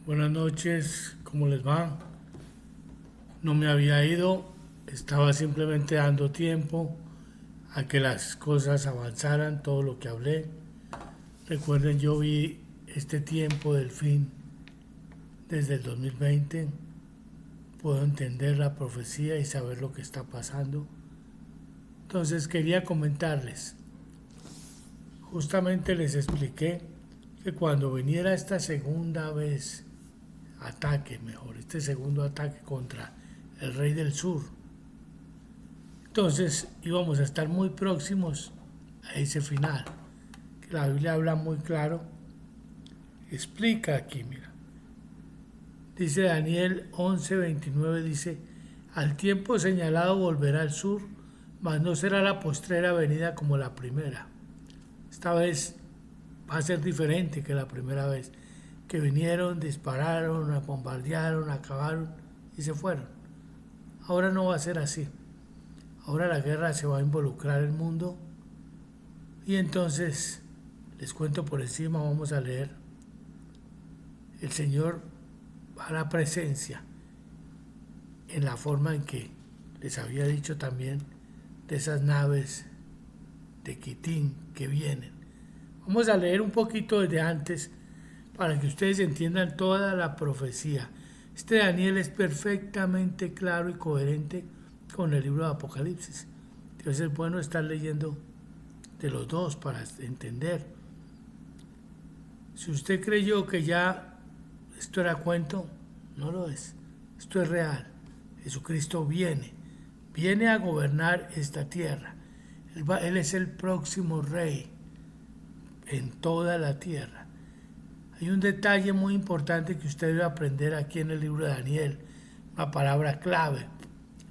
Buenas noches, ¿cómo les va? No me había ido, estaba simplemente dando tiempo a que las cosas avanzaran, todo lo que hablé. Recuerden, yo vi este tiempo del fin desde el 2020, puedo entender la profecía y saber lo que está pasando. Entonces quería comentarles, justamente les expliqué que cuando viniera esta segunda vez ataque, mejor, este segundo ataque contra el rey del sur, entonces íbamos a estar muy próximos a ese final, que la Biblia habla muy claro, explica aquí, mira. Dice Daniel 11:29, dice, al tiempo señalado volverá al sur, mas no será la postrera venida como la primera. Esta vez va a ser diferente que la primera vez, que vinieron, dispararon, bombardearon, acabaron y se fueron. Ahora no va a ser así. Ahora la guerra se va a involucrar el mundo y entonces, les cuento por encima, vamos a leer, el Señor va a la presencia en la forma en que les había dicho también de esas naves de Quitín que vienen. Vamos a leer un poquito desde antes para que ustedes entiendan toda la profecía. Este Daniel es perfectamente claro y coherente con el libro de Apocalipsis. Entonces es bueno estar leyendo de los dos para entender. Si usted creyó que ya esto era cuento, no lo es. Esto es real. Jesucristo viene a gobernar esta tierra. Él es el próximo rey en toda la tierra. Hay un detalle muy importante que usted debe aprender aquí en el libro de Daniel, una palabra clave,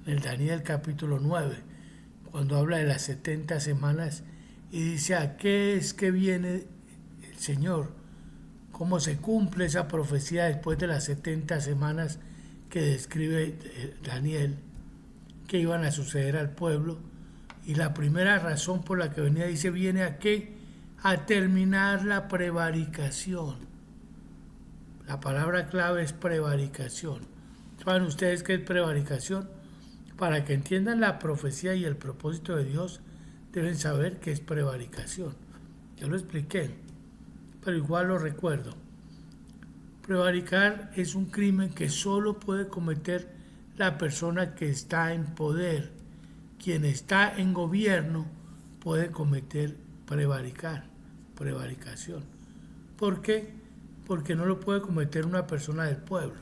en el Daniel capítulo 9, cuando habla de las 70 semanas y dice a qué es que viene el Señor, cómo se cumple esa profecía después de las 70 semanas que describe Daniel, que iban a suceder al pueblo. Y la primera razón por la que venía, dice, viene a qué? A terminar la prevaricación. La palabra clave es prevaricación. ¿Saben ustedes qué es prevaricación? Para que entiendan la profecía y el propósito de Dios, deben saber qué es prevaricación. Yo lo expliqué, pero igual lo recuerdo. Prevaricar es un crimen que solo puede cometer la persona que está en poder. Quien está en gobierno puede cometer prevaricación. ¿Por qué? Porque no lo puede cometer una persona del pueblo,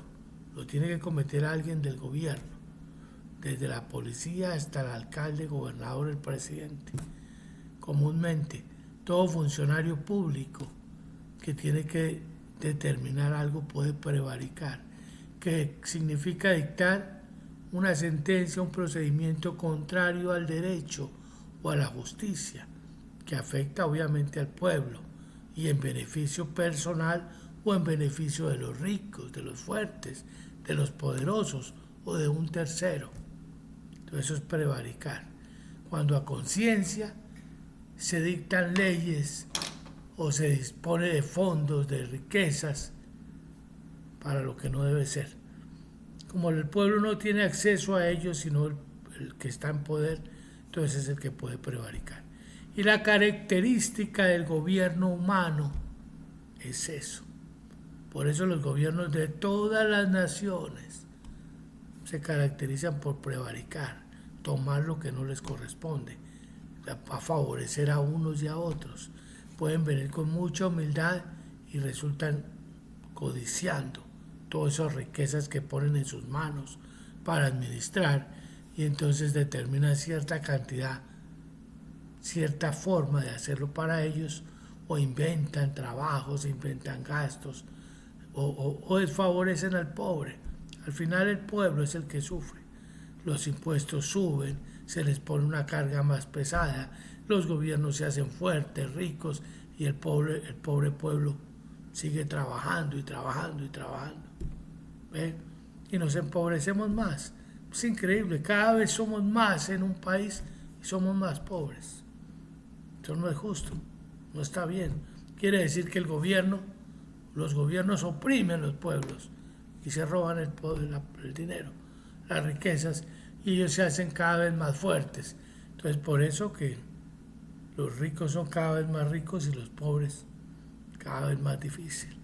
lo tiene que cometer alguien del gobierno, desde la policía hasta el alcalde, gobernador, el presidente. Comúnmente, todo funcionario público que tiene que determinar algo puede prevaricar, que significa dictar una sentencia, un procedimiento contrario al derecho o a la justicia, que afecta obviamente al pueblo y en beneficio personal o en beneficio de los ricos, de los fuertes, de los poderosos o de un tercero. Entonces eso es prevaricar. Cuando a conciencia se dictan leyes o se dispone de fondos, de riquezas, para lo que no debe ser. Como el pueblo no tiene acceso a ellos, sino el que está en poder, entonces es el que puede prevaricar. Y la característica del gobierno humano es eso. Por eso los gobiernos de todas las naciones se caracterizan por prevaricar, tomar lo que no les corresponde, a favorecer a unos y a otros. Pueden venir con mucha humildad y resultan codiciando todas esas riquezas que ponen en sus manos para administrar y entonces determinan cierta cantidad, cierta forma de hacerlo para ellos o inventan trabajos, inventan gastos o desfavorecen al pobre. Al final el pueblo es el que sufre. Los impuestos suben, se les pone una carga más pesada, los gobiernos se hacen fuertes, ricos y el pobre pueblo sigue trabajando y trabajando y trabajando. ¿Ve? Y nos empobrecemos más. Es increíble, cada vez somos más en un país y somos más pobres. Eso no es justo, no está bien. Quiere decir que el gobierno Los gobiernos oprimen a los pueblos y se roban el dinero, las riquezas, y ellos se hacen cada vez más fuertes. Entonces, por eso que los ricos son cada vez más ricos y los pobres cada vez más difícil.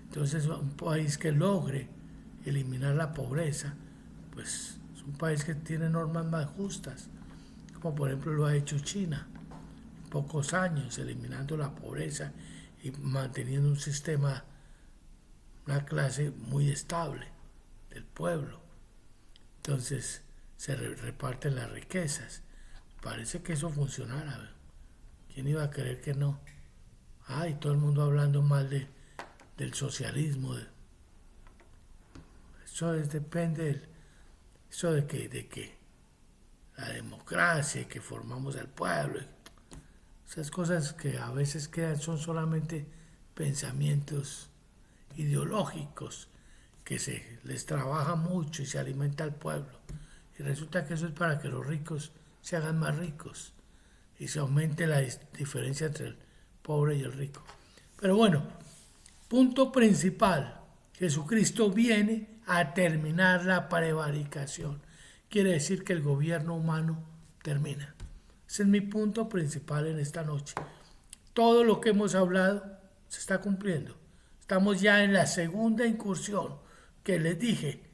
Entonces, un país que logre eliminar la pobreza, pues es un país que tiene normas más justas, como por ejemplo lo ha hecho China, en pocos años, eliminando la pobreza y manteniendo un sistema, una clase muy estable del pueblo. Entonces se reparten las riquezas. Parece que eso funcionara. ¿Quién iba a creer que no? Y todo el mundo hablando mal del socialismo. Eso depende eso de que la democracia, que formamos al pueblo. Esas cosas que a veces quedan son solamente pensamientos ideológicos que se les trabaja mucho y se alimenta al pueblo. Y resulta que eso es para que los ricos se hagan más ricos y se aumente la diferencia entre el pobre y el rico. Pero bueno, punto principal, Jesucristo viene a terminar la prevaricación. Quiere decir que el gobierno humano termina. Ese es mi punto principal en esta noche. Todo lo que hemos hablado se está cumpliendo. Estamos ya en la segunda incursión que les dije.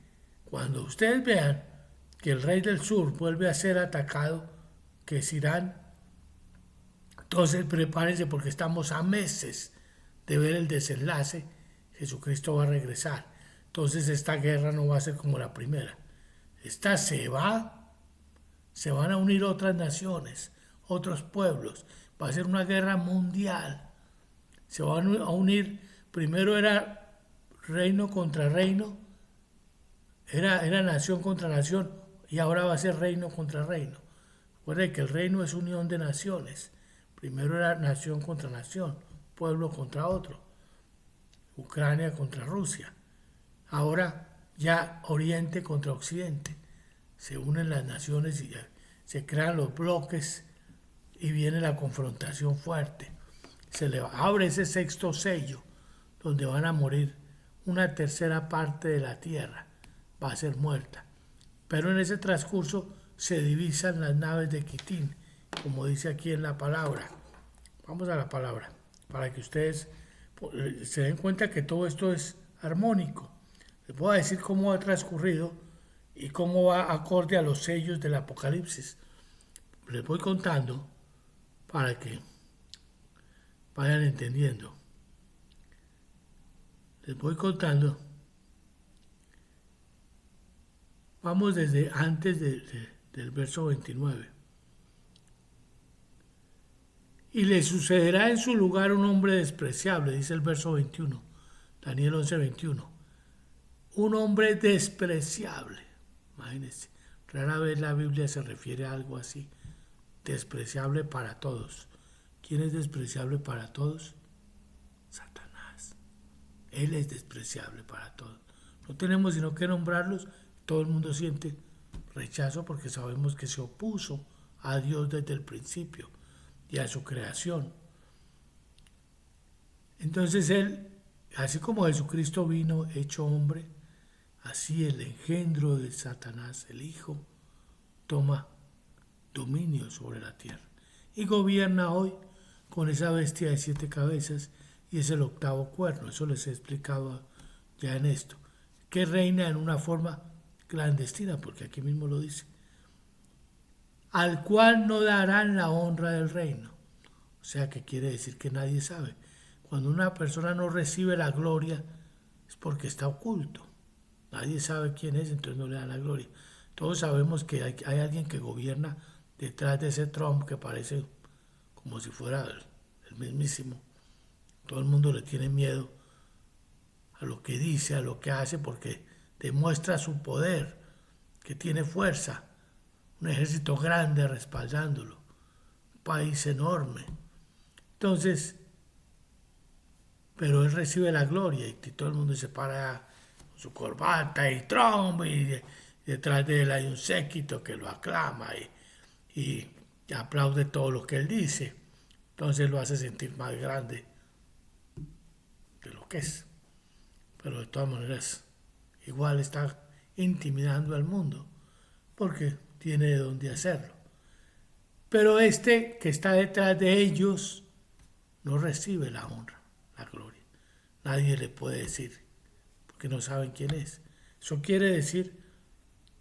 Cuando ustedes vean que el rey del sur vuelve a ser atacado, que es Irán, entonces prepárense porque estamos a meses de ver el desenlace. Jesucristo va a regresar. Entonces esta guerra no va a ser como la primera. Esta se van a unir otras naciones, otros pueblos. Va a ser una guerra mundial. Se van a unir, primero era reino contra reino, era nación contra nación, y ahora va a ser reino contra reino. Recuerden que el reino es unión de naciones. Primero era nación contra nación, pueblo contra otro, Ucrania contra Rusia. Ahora ya Oriente contra Occidente. Se unen las naciones y se crean los bloques y viene la confrontación fuerte. Se le abre ese sexto sello donde van a morir una tercera parte de la tierra. Va a ser muerta. Pero en ese transcurso se divisan las naves de Quitín, como dice aquí en la palabra. Vamos a la palabra, para que ustedes se den cuenta que todo esto es armónico. Les voy a decir cómo ha transcurrido y cómo va acorde a los sellos del Apocalipsis. Les voy contando para que vayan entendiendo. Les voy contando. Vamos desde antes del verso 29. Y le sucederá en su lugar un hombre despreciable, dice el verso 21, Daniel 11, 21. Un hombre despreciable. Imagínense, rara vez la Biblia se refiere a algo así. Despreciable para todos. ¿Quién es despreciable para todos? Satanás. Él es despreciable para todos. No tenemos sino que nombrarlos. Todo el mundo siente rechazo porque sabemos que se opuso a Dios desde el principio y a su creación. Entonces él, así como Jesucristo vino hecho hombre, así el engendro de Satanás, el Hijo, toma dominio sobre la tierra y gobierna hoy con esa bestia de 7 cabezas y es el 8º cuerno. Eso les he explicado ya en esto, que reina en una forma clandestina, porque aquí mismo lo dice, al cual no darán la honra del reino. O sea que quiere decir que nadie sabe. Cuando una persona no recibe la gloria es porque está oculto. Nadie sabe quién es, entonces no le dan la gloria. Todos sabemos que hay alguien que gobierna detrás de ese Trump que parece como si fuera el mismísimo. Todo el mundo le tiene miedo a lo que dice, a lo que hace, porque demuestra su poder, que tiene fuerza, un ejército grande respaldándolo, un país enorme. Entonces, pero él recibe la gloria y todo el mundo se para con su corbata y Trump y detrás de él hay un séquito que lo aclama y aplaude todo lo que él dice. Entonces lo hace sentir más grande de lo lo que es. Pero de todas maneras, igual está intimidando al mundo, porque tiene de dónde hacerlo. Pero este que está detrás de ellos no recibe la honra, la gloria. Nadie le puede decir, porque no saben quién es. Eso quiere decir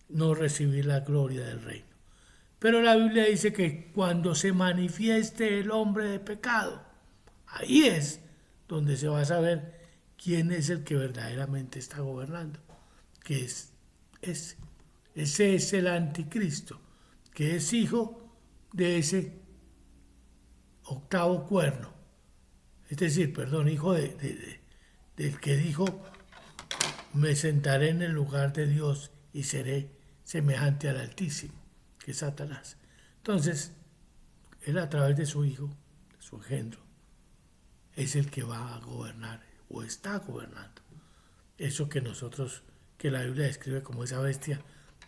no recibir la gloria del reino. Pero la Biblia dice que cuando se manifieste el hombre de pecado, ahí es donde se va a saber quién es el que verdaderamente está gobernando, que es ese. Ese es el anticristo, que es hijo de ese octavo cuerno. Es decir, perdón, hijo del que dijo, me sentaré en el lugar de Dios y seré semejante al Altísimo, que es Satanás. Entonces, él a través de su hijo, de su engendro, es el que va a gobernar o está gobernando. Eso que nosotros, que la Biblia describe como esa bestia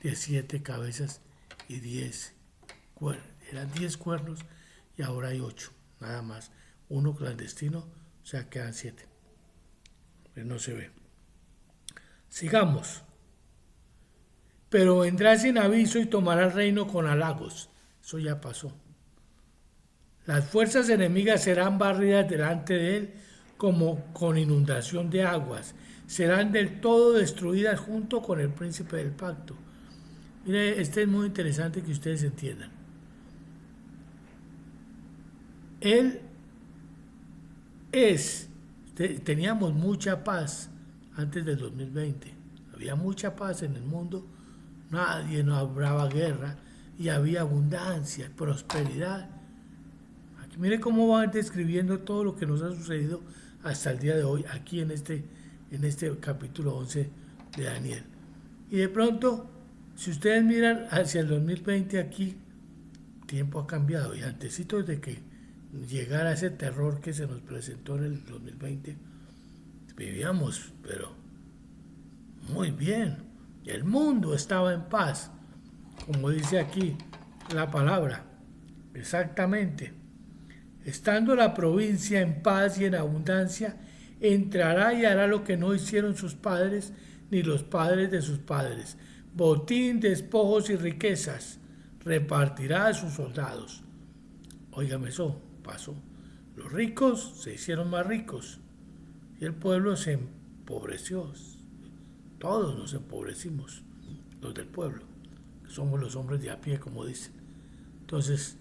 de 7 cabezas y 10 cuernos. Eran 10 cuernos y ahora hay 8, nada más. Uno clandestino, o sea, quedan 7. Pero no se ve. Sigamos. Pero vendrá sin aviso y tomará el reino con halagos. Eso ya pasó. Las fuerzas enemigas serán barridas delante de él como con inundación de aguas. Serán del todo destruidas junto con el príncipe del pacto. Mire, este es muy interesante que ustedes entiendan. Él teníamos mucha paz antes del 2020. Había mucha paz en el mundo, nadie nos hablaba guerra y había abundancia, prosperidad. Aquí mire cómo van describiendo todo lo que nos ha sucedido hasta el día de hoy, aquí en este capítulo 11 de Daniel. Y de pronto, si ustedes miran hacia el 2020 aquí, el tiempo ha cambiado y antecitos de que llegara ese terror que se nos presentó en el 2020, vivíamos, pero muy bien. El mundo estaba en paz, como dice aquí la palabra, exactamente. Estando la provincia en paz y en abundancia, entrará y hará lo que no hicieron sus padres ni los padres de sus padres. Botín, despojos y riquezas repartirá a sus soldados. Óigame, eso pasó. Los ricos se hicieron más ricos y el pueblo se empobreció. Todos nos empobrecimos, los del pueblo, que somos los hombres de a pie, como dicen. Entonces,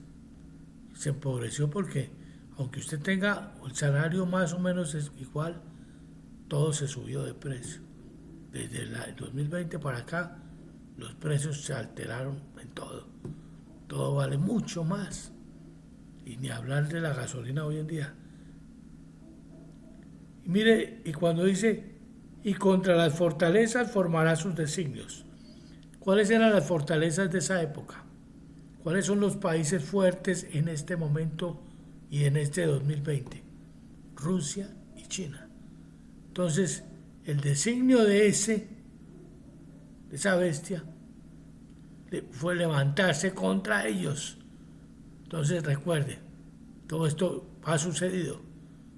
se empobreció porque, aunque usted tenga el salario más o menos es igual, todo se subió de precio. Desde el 2020 para acá, los precios se alteraron en todo. Todo vale mucho más. Y ni hablar de la gasolina hoy en día. Y mire, y cuando dice, y contra las fortalezas formará sus designios. ¿Cuáles eran las fortalezas de esa época? ¿Cuáles son los países fuertes en este momento y en este 2020? Rusia y China. Entonces, el designio de esa bestia, fue levantarse contra ellos. Entonces, recuerde, todo esto ha sucedido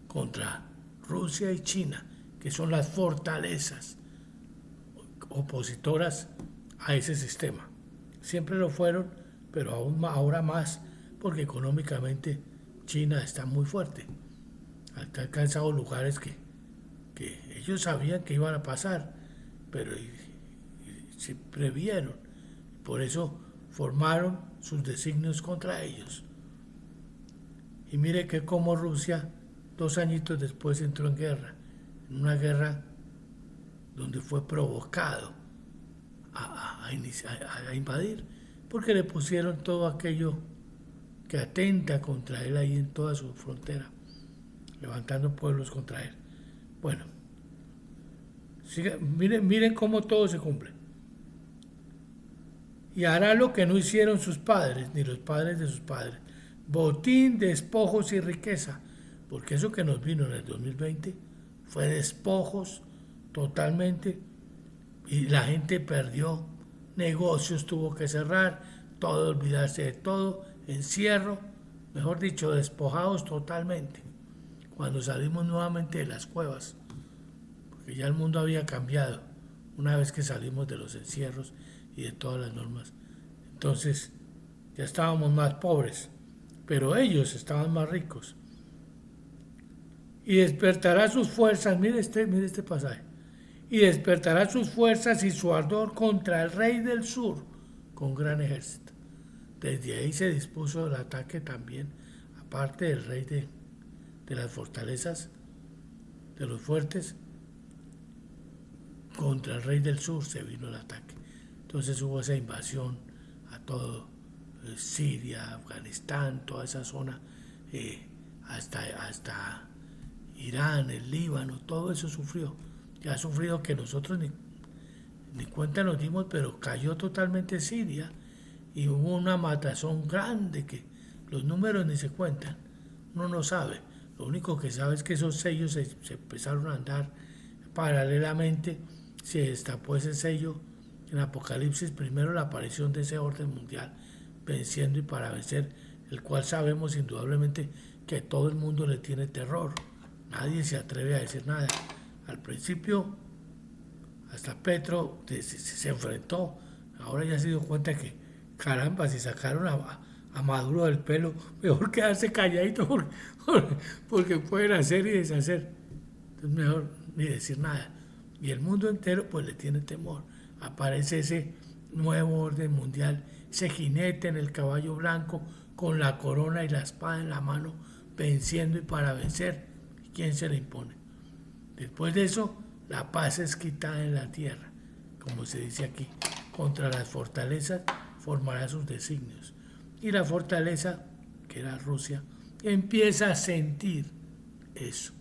contra Rusia y China, que son las fortalezas opositoras a ese sistema. Siempre lo fueron, pero ahora más, porque económicamente China está muy fuerte. Ha alcanzado lugares que ellos sabían que iban a pasar, pero se previeron. Por eso formaron sus designios contra ellos. Y mire que como Rusia, 2 añitos después entró en guerra, en una guerra donde fue provocado a invadir, porque le pusieron todo aquello que atenta contra él ahí en toda su frontera, levantando pueblos contra él. Bueno, miren cómo todo se cumple. Y hará lo que no hicieron sus padres, ni los padres de sus padres. Botín, despojos y riqueza. Porque eso que nos vino en el 2020 fue despojos totalmente. Y la gente perdió, negocios tuvo que cerrar, todo, olvidarse de todo, encierro, mejor dicho, despojados totalmente. Cuando salimos nuevamente de las cuevas, porque ya el mundo había cambiado una vez que salimos de los encierros y de todas las normas. Entonces ya estábamos más pobres, pero ellos estaban más ricos. Y despertará sus fuerzas, mire este pasaje, y despertará sus fuerzas y su ardor contra el rey del sur con gran ejército. Desde ahí se dispuso el ataque también, aparte del rey de las fortalezas, de los fuertes, contra el rey del sur se vino el ataque. Entonces hubo esa invasión a todo Siria, Afganistán, toda esa zona, hasta Irán, el Líbano, todo eso sufrió. Ya ha sufrido que nosotros ni cuenta nos dimos, pero cayó totalmente Siria y hubo una matazón grande que los números ni se cuentan, uno no sabe. Lo único que sabe es que esos sellos se empezaron a andar paralelamente, se destapó ese sello en Apocalipsis, primero la aparición de ese orden mundial, venciendo y para vencer, el cual sabemos indudablemente que todo el mundo le tiene terror, nadie se atreve a decir nada. Al principio, hasta Petro se enfrentó, ahora ya se dio cuenta que, caramba, si sacaron a Maduro del pelo, mejor quedarse calladito porque pueden hacer y deshacer. Entonces mejor ni decir nada. Y el mundo entero pues le tiene temor. Aparece ese nuevo orden mundial, ese jinete en el caballo blanco con la corona y la espada en la mano, venciendo y para vencer. ¿Quién se le impone? Después de eso, la paz es quitada en la tierra, como se dice aquí. Contra las fortalezas formará sus designios. Y la fortaleza, que era Rusia, empieza a sentir eso.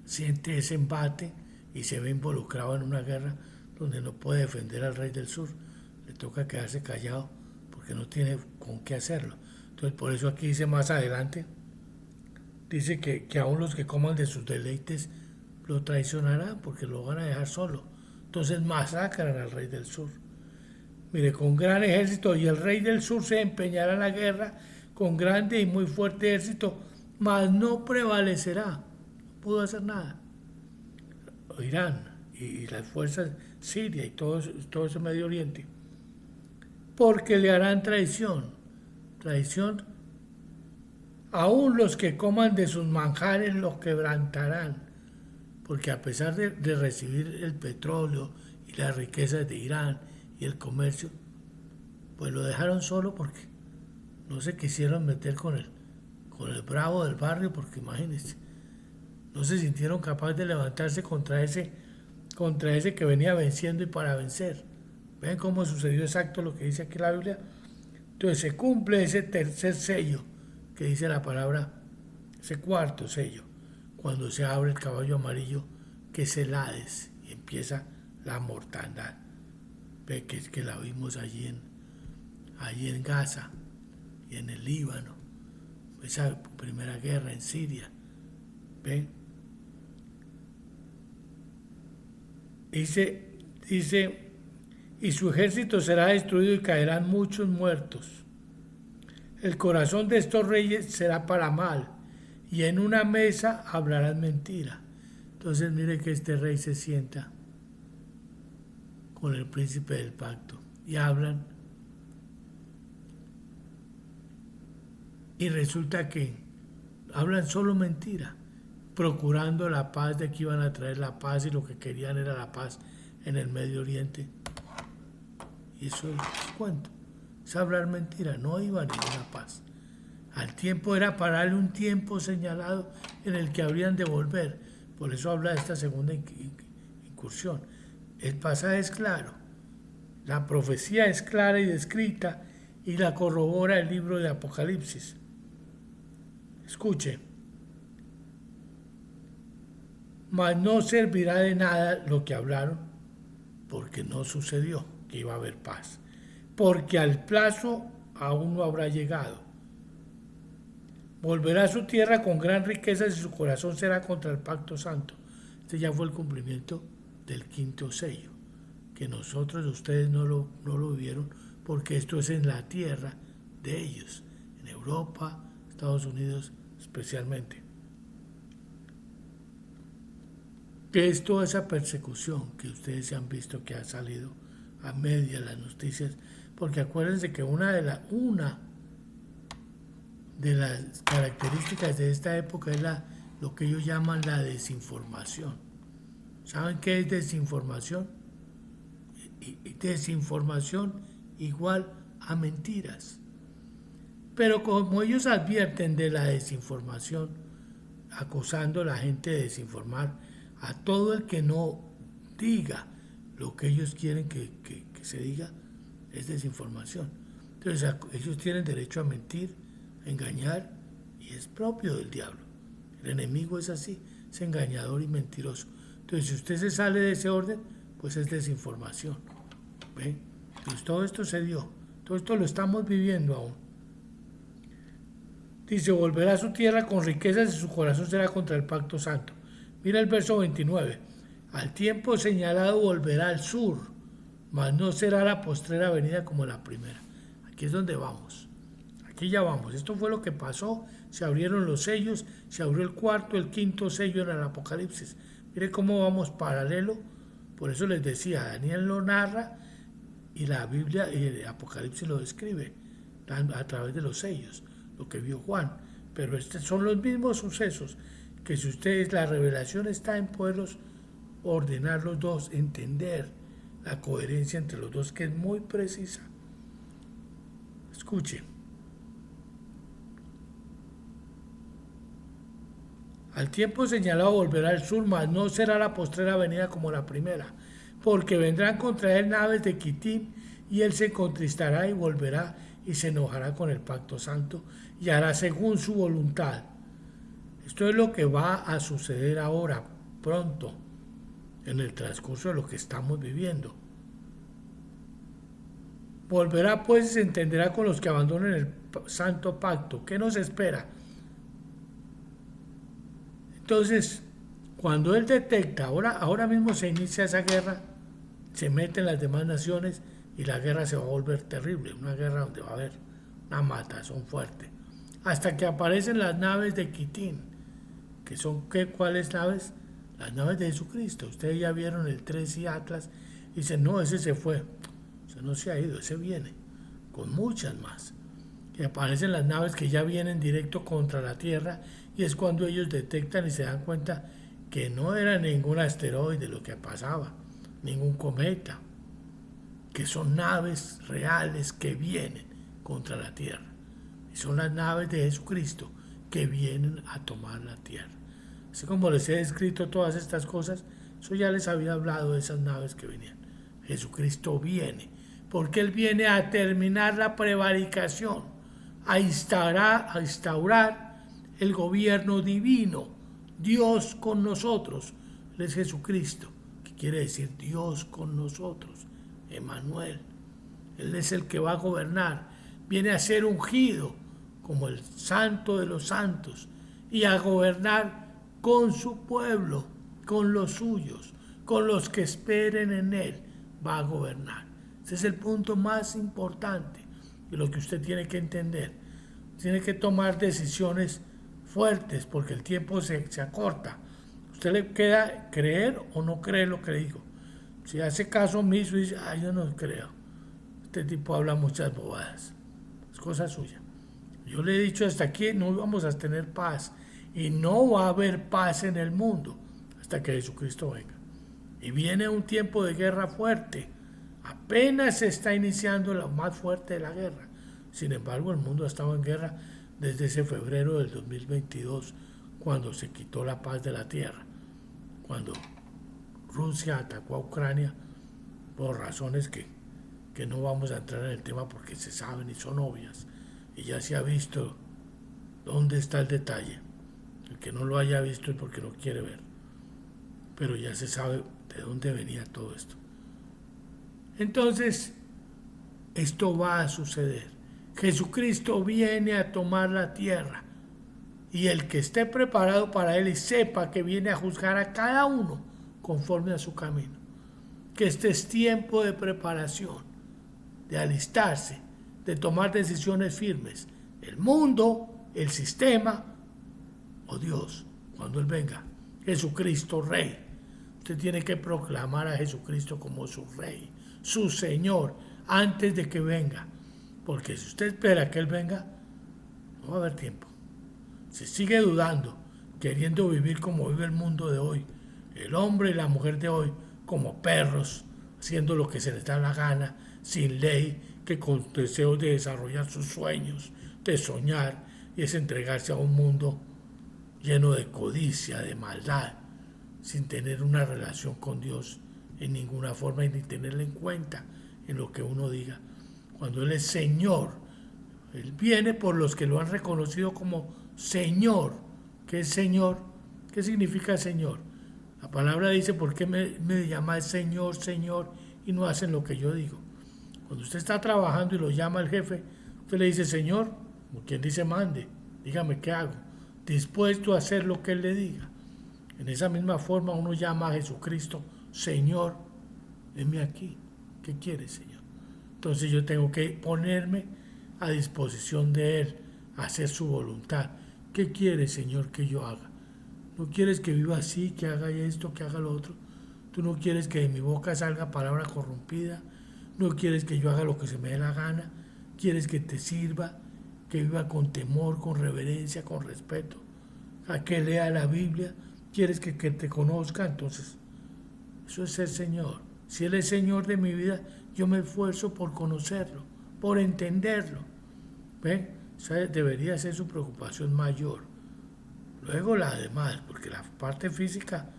Siente ese embate y se ve involucrado en una guerra donde no puede defender al rey del sur. Le toca quedarse callado porque no tiene con qué hacerlo. Entonces por eso aquí dice más adelante, dice que aún los que coman de sus deleites lo traicionarán porque lo van a dejar solo. Entonces masacran al rey del sur. Mire, con gran ejército, y el rey del sur se empeñará en la guerra con grande y muy fuerte ejército, mas no prevalecerá. No pudo hacer nada. Irán y las fuerzas Siria y todo ese Medio Oriente. Porque le harán traición. Traición. Aún los que coman de sus manjares los quebrantarán. Porque a pesar de recibir el petróleo y las riquezas de Irán y el comercio, pues lo dejaron solo porque no se quisieron meter con el bravo del barrio, porque imagínense, no se sintieron capaces de levantarse contra ese que venía venciendo y para vencer. ¿Ven cómo sucedió exacto lo que dice aquí la Biblia? Entonces se cumple ese tercer sello que dice la palabra, ese cuarto sello, cuando se abre el caballo amarillo, que es el Hades, y empieza la mortandad. Ve que la vimos allí en Gaza y en el Líbano, esa primera guerra en Siria. ¿Ve? Dice, y su ejército será destruido y caerán muchos muertos. El corazón de estos reyes será para mal, y en una mesa hablarán mentira. Entonces mire que este rey se sienta con el príncipe del pacto y hablan, y resulta que hablan solo mentira, procurando la paz, de que iban a traer la paz y lo que querían era la paz en el Medio Oriente. Y eso es cuento, es hablar mentira, no iba a ninguna paz. Al tiempo era para darle un tiempo señalado en el que habrían de volver. Por eso habla de esta segunda incursión. El pasaje es claro, la profecía es clara y descrita y la corrobora el libro de Apocalipsis. Escuche, mas no servirá de nada lo que hablaron, porque no sucedió que iba a haber paz, porque al plazo aún no habrá llegado. Volverá a su tierra con gran riqueza y su corazón será contra el pacto santo. Este ya fue el cumplimiento del quinto sello, que nosotros, ustedes no lo vieron, porque esto es en la tierra de ellos, en Europa, Estados Unidos especialmente. que es toda esa persecución que ustedes se han visto que ha salido a media las noticias, porque acuérdense que una de las características de esta época es lo que ellos llaman la desinformación. ¿Saben qué es desinformación? Y desinformación igual a mentiras. Pero como ellos advierten de la desinformación, acusando a la gente de desinformar a todo el que no diga lo que ellos quieren que se diga, es desinformación. Entonces ellos tienen derecho a mentir, a engañar, y es propio del diablo. El enemigo es así, es engañador y mentiroso. Entonces si usted se sale de ese orden, pues es desinformación. ¿Ve? Entonces todo esto se dio, todo esto lo estamos viviendo aún. Dice, volverá a su tierra con riquezas y su corazón será contra el pacto santo. Mira el verso 29. Al tiempo señalado volverá al sur, mas no será la postrera venida como la primera. Aquí es donde vamos. Aquí ya vamos. Esto fue lo que pasó. Se abrieron los sellos, se abrió el cuarto, el quinto sello en el Apocalipsis. Mire cómo vamos paralelo. Por eso les decía, Daniel lo narra y la Biblia y el Apocalipsis lo describe a través de los sellos, lo que vio Juan. Pero estos son los mismos sucesos que si ustedes, la revelación está en poderlos ordenar los dos, entender la coherencia entre los dos, que es muy precisa. Escuchen. Al tiempo señalado volverá al sur, mas no será la postrera venida como la primera, porque vendrán contra él naves de Quitim, y él se contristará y volverá y se enojará con el pacto santo y hará según su voluntad. Esto es lo que va a suceder ahora, pronto, en el transcurso de lo que estamos viviendo. Volverá pues y se entenderá con los que abandonen el santo pacto. ¿Qué nos espera? Entonces, cuando él detecta, ahora mismo se inicia esa guerra, se meten las demás naciones y la guerra se va a volver terrible, una guerra donde va a haber una matazón fuerte. Hasta que aparecen las naves de Quitín, que son, ¿cuáles naves? Las naves de Jesucristo. Ustedes ya vieron el 3 y Atlas, y dicen, no, ese se fue. Ese no se ha ido, ese viene, con muchas más. Y aparecen las naves que ya vienen directo contra la Tierra, y es cuando ellos detectan y se dan cuenta que no era ningún asteroide lo que pasaba, ningún cometa, que son naves reales que vienen contra la Tierra. Y son las naves de Jesucristo que vienen a tomar la Tierra. Así como les he descrito todas estas cosas, eso ya les había hablado de esas naves que venían. Jesucristo viene, porque Él viene a terminar la prevaricación, a instaurar el gobierno divino, Dios con nosotros. Él es Jesucristo, que quiere decir Dios con nosotros, Emmanuel. Él es el que va a gobernar, viene a ser ungido como el santo de los santos y a gobernar con su pueblo, con los suyos, con los que esperen en Él, va a gobernar. Ese es el punto más importante de lo que usted tiene que entender. Tiene que tomar decisiones fuertes porque el tiempo se acorta. Usted le queda creer o no creer lo que le digo. Si hace caso omiso y dice, yo no creo, este tipo habla muchas bobadas, es cosa suya. Yo le he dicho hasta aquí, no vamos a tener paz y no va a haber paz en el mundo hasta que Jesucristo venga. Y viene un tiempo de guerra fuerte. Apenas se está iniciando la más fuerte de la guerra. Sin embargo, el mundo ha estado en guerra desde ese febrero del 2022, cuando se quitó la paz de la tierra, cuando Rusia atacó a Ucrania por razones que no vamos a entrar en el tema porque se saben y son obvias, y ya se ha visto dónde está el detalle. El que no lo haya visto es porque no quiere ver, pero ya se sabe de dónde venía todo esto. Entonces, esto va a suceder. Jesucristo viene a tomar la tierra, y el que esté preparado para él y sepa que viene a juzgar a cada uno conforme a su camino, que este es tiempo de preparación, de alistarse, de tomar decisiones firmes. El mundo, el sistema o Dios, cuando Él venga, Jesucristo Rey. usted tiene que proclamar a Jesucristo como su Rey, su Señor, antes de que venga. Porque si usted espera que Él venga, no va a haber tiempo. Si sigue dudando, queriendo vivir como vive el mundo de hoy, el hombre y la mujer de hoy, como perros, haciendo lo que se les da la gana, sin ley, que con deseos de desarrollar sus sueños, de soñar, y es entregarse a un mundo lleno de codicia, de maldad, sin tener una relación con Dios en ninguna forma y ni tenerla en cuenta en lo que uno diga. Cuando Él es Señor, Él viene por los que lo han reconocido como Señor. ¿Qué es Señor? ¿Qué significa Señor? La palabra dice, ¿por qué me llamáis Señor, Señor y no hacen lo que yo digo? Cuando usted está trabajando y lo llama el jefe, usted le dice, Señor, como quien dice, mande, dígame qué hago, dispuesto a hacer lo que Él le diga. En esa misma forma uno llama a Jesucristo, Señor, heme aquí, ¿qué quiere, Señor? Entonces yo tengo que ponerme a disposición de Él, hacer su voluntad. ¿Qué quiere, Señor, que yo haga? ¿No quieres que viva así, que haga esto, que haga lo otro? ¿Tú no quieres que de mi boca salga palabra corrompida? ¿No quieres que yo haga lo que se me dé la gana? ¿Quieres que te sirva, que viva con temor, con reverencia, con respeto? ¿A que lea la Biblia? ¿Quieres que te conozca? Entonces, eso es ser Señor. Si Él es Señor de mi vida, yo me esfuerzo por conocerlo, por entenderlo. ¿Ven? Esa debería ser su preocupación mayor. Luego la demás, porque la parte física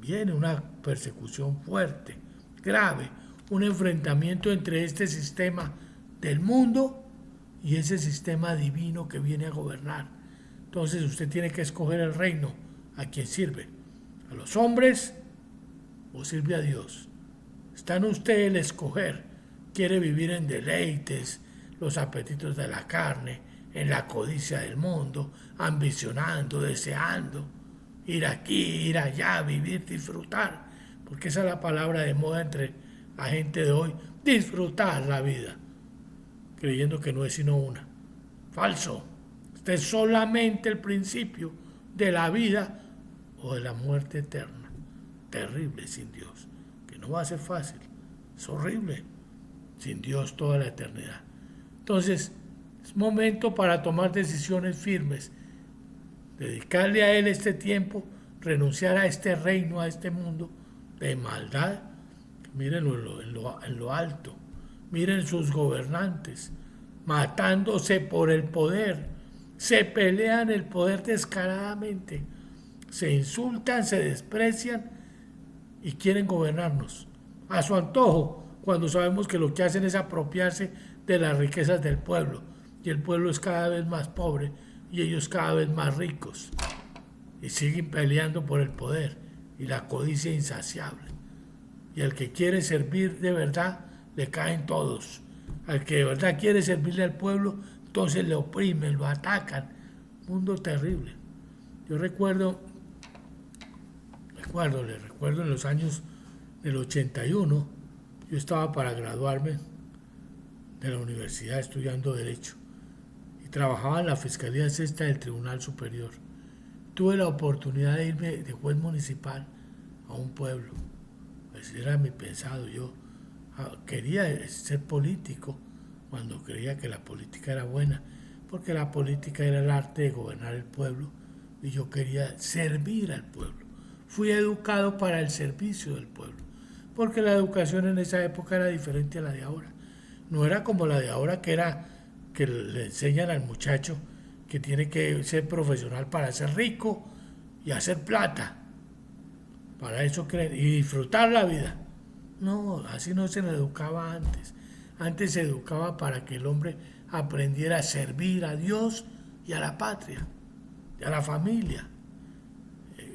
viene una persecución fuerte, grave, un enfrentamiento entre este sistema del mundo y ese sistema divino que viene a gobernar. Entonces usted tiene que escoger el reino a quien sirve, a los hombres o sirve a Dios. Está en usted el escoger. Quiere vivir en deleites, los apetitos de la carne, en la codicia del mundo, ambicionando, deseando, ir aquí, ir allá, vivir, disfrutar, porque esa es la palabra de moda entre la gente de hoy, disfrutar la vida, creyendo que no es sino una. Falso. Este es solamente el principio de la vida o de la muerte eterna. Terrible sin Dios, que no va a ser fácil, es horrible, sin Dios toda la eternidad. Entonces, es momento para tomar decisiones firmes, dedicarle a Él este tiempo, renunciar a este reino, a este mundo de maldad. Mírenlo en lo alto, miren sus gobernantes, matándose por el poder, se pelean el poder descaradamente, se insultan, se desprecian y quieren gobernarnos a su antojo, cuando sabemos que lo que hacen es apropiarse de las riquezas del pueblo, y el pueblo es cada vez más pobre y ellos cada vez más ricos, y siguen peleando por el poder y la codicia insaciable. Y al que quiere servir de verdad, le caen todos. Al que de verdad quiere servirle al pueblo, entonces le oprimen, lo atacan. Mundo terrible. Yo recuerdo en los años del 81, yo estaba para graduarme de la universidad estudiando Derecho y trabajaba en la Fiscalía Sexta del Tribunal Superior. Tuve la oportunidad de irme de juez municipal a un pueblo. Pues era mi pensado. Yo quería ser político cuando creía que la política era buena, porque la política era el arte de gobernar el pueblo y yo quería servir al pueblo. Fui educado para el servicio del pueblo, porque la educación en esa época era diferente a la de ahora. No era como la de ahora, que le enseñan al muchacho que tiene que ser profesional para ser rico y hacer plata. Para eso creen, y disfrutar la vida. No, así no se le educaba antes. Antes se educaba para que el hombre aprendiera a servir a Dios y a la patria, y a la familia.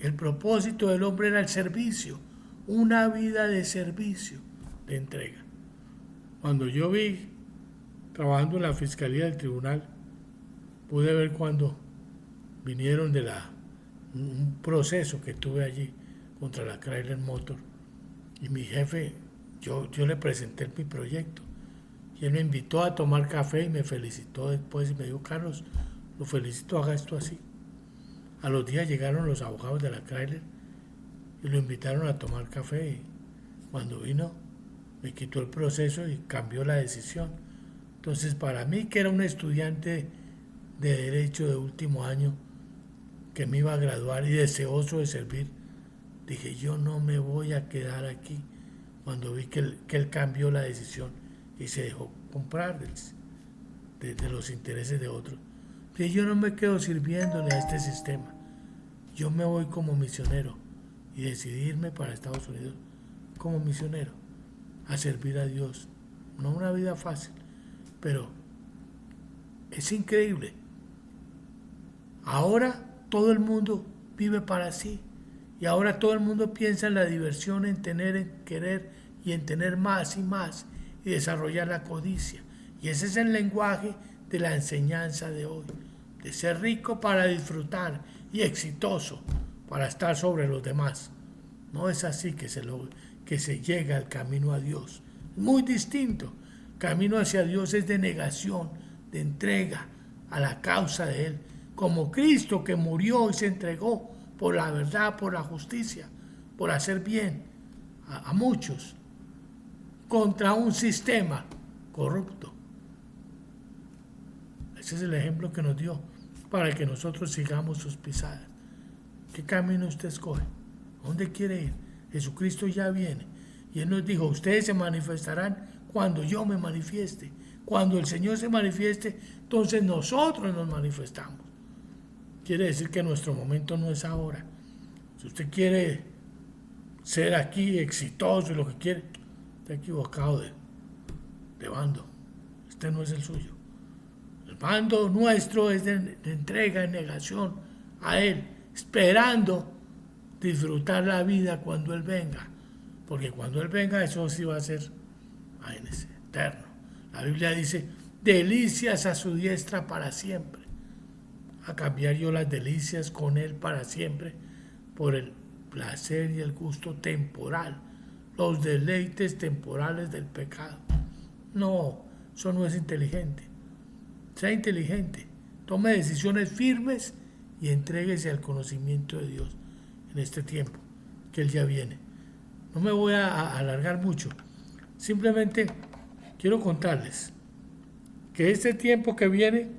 El propósito del hombre era el servicio, una vida de servicio, de entrega. Cuando yo vi, trabajando en la Fiscalía del Tribunal, pude ver cuando vinieron de un proceso que tuve allí contra la Chrysler Motor, y mi jefe, yo le presenté mi proyecto y él me invitó a tomar café y me felicitó después y me dijo, Carlos, lo felicito, haga esto así. A los días llegaron los abogados de la Chrysler y lo invitaron a tomar café. Y cuando vino, me quitó el proceso y cambió la decisión. Entonces, para mí, que era un estudiante de Derecho de último año, que me iba a graduar y deseoso de servir, dije, yo no me voy a quedar aquí. Cuando vi que él cambió la decisión y se dejó comprar de los intereses de otros. Dije, yo no me quedo sirviéndole a este sistema. Yo me voy como misionero y decidí irme para Estados Unidos como misionero a servir a Dios. No una vida fácil, pero es increíble. Ahora todo el mundo vive para sí y ahora todo el mundo piensa en la diversión, en tener, en querer y en tener más y más y desarrollar la codicia. Y ese es el lenguaje de la enseñanza de hoy, de ser rico para disfrutar y exitoso para estar sobre los demás. No es así que se llega al camino a Dios. Es muy distinto. El camino hacia Dios es de negación, de entrega a la causa de Él, como Cristo que murió y se entregó por la verdad, por la justicia, por hacer bien a muchos, contra un sistema corrupto. Ese es el ejemplo que nos dio para que nosotros sigamos sus pisadas. ¿Qué camino usted escoge? ¿A dónde quiere ir? Jesucristo ya viene. Y Él nos dijo, ustedes se manifestarán cuando yo me manifieste. Cuando el Señor se manifieste, entonces nosotros nos manifestamos. Quiere decir que nuestro momento no es ahora. Si usted quiere ser aquí exitoso y lo que quiere, está equivocado de bando. Este no es el suyo. El bando nuestro es de entrega y negación a Él, esperando disfrutar la vida cuando Él venga. Porque cuando Él venga, eso sí va a ser eterno. La Biblia dice, delicias a su diestra para siempre. A cambiar yo las delicias con Él para siempre por el placer y el gusto temporal, los deleites temporales del pecado. No, eso no es inteligente. Sea inteligente, tome decisiones firmes y entréguese al conocimiento de Dios en este tiempo, que Él ya viene. No me voy a alargar mucho, simplemente quiero contarles que este tiempo que viene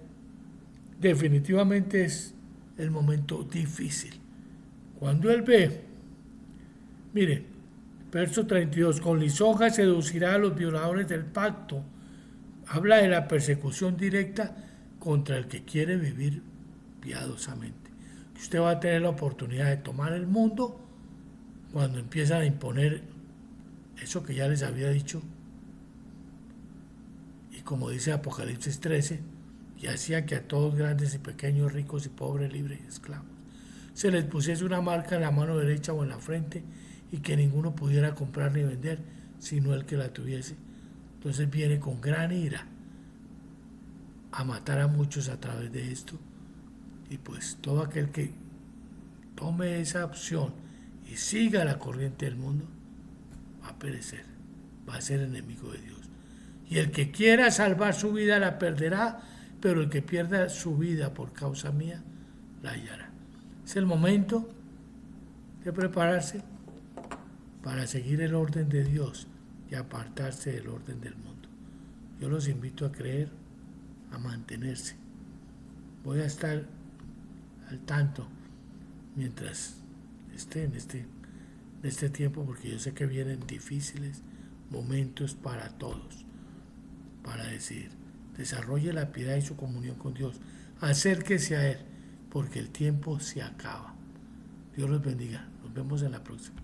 definitivamente es el momento difícil. Cuando Él ve, mire, verso 32, con lisonja seducirá a los violadores del pacto. Habla de la persecución directa contra el que quiere vivir piadosamente. Usted va a tener la oportunidad de tomar el mundo cuando empiezan a imponer eso que ya les había dicho. Y como dice Apocalipsis 13, y hacía que a todos grandes y pequeños, ricos y pobres, libres y esclavos, se les pusiese una marca en la mano derecha o en la frente y que ninguno pudiera comprar ni vender, sino el que la tuviese. Entonces viene con gran ira a matar a muchos a través de esto. Y pues todo aquel que tome esa opción y siga la corriente del mundo, va a perecer, va a ser enemigo de Dios. Y el que quiera salvar su vida la perderá, pero el que pierda su vida por causa mía, la hallará. Es el momento de prepararse para seguir el orden de Dios y apartarse del orden del mundo. Yo los invito a creer, a mantenerse. Voy a estar al tanto mientras esté en este tiempo, porque yo sé que vienen difíciles momentos para todos, para decidir. Desarrolle la piedad y su comunión con Dios. Acérquese a Él, porque el tiempo se acaba. Dios los bendiga. Nos vemos en la próxima.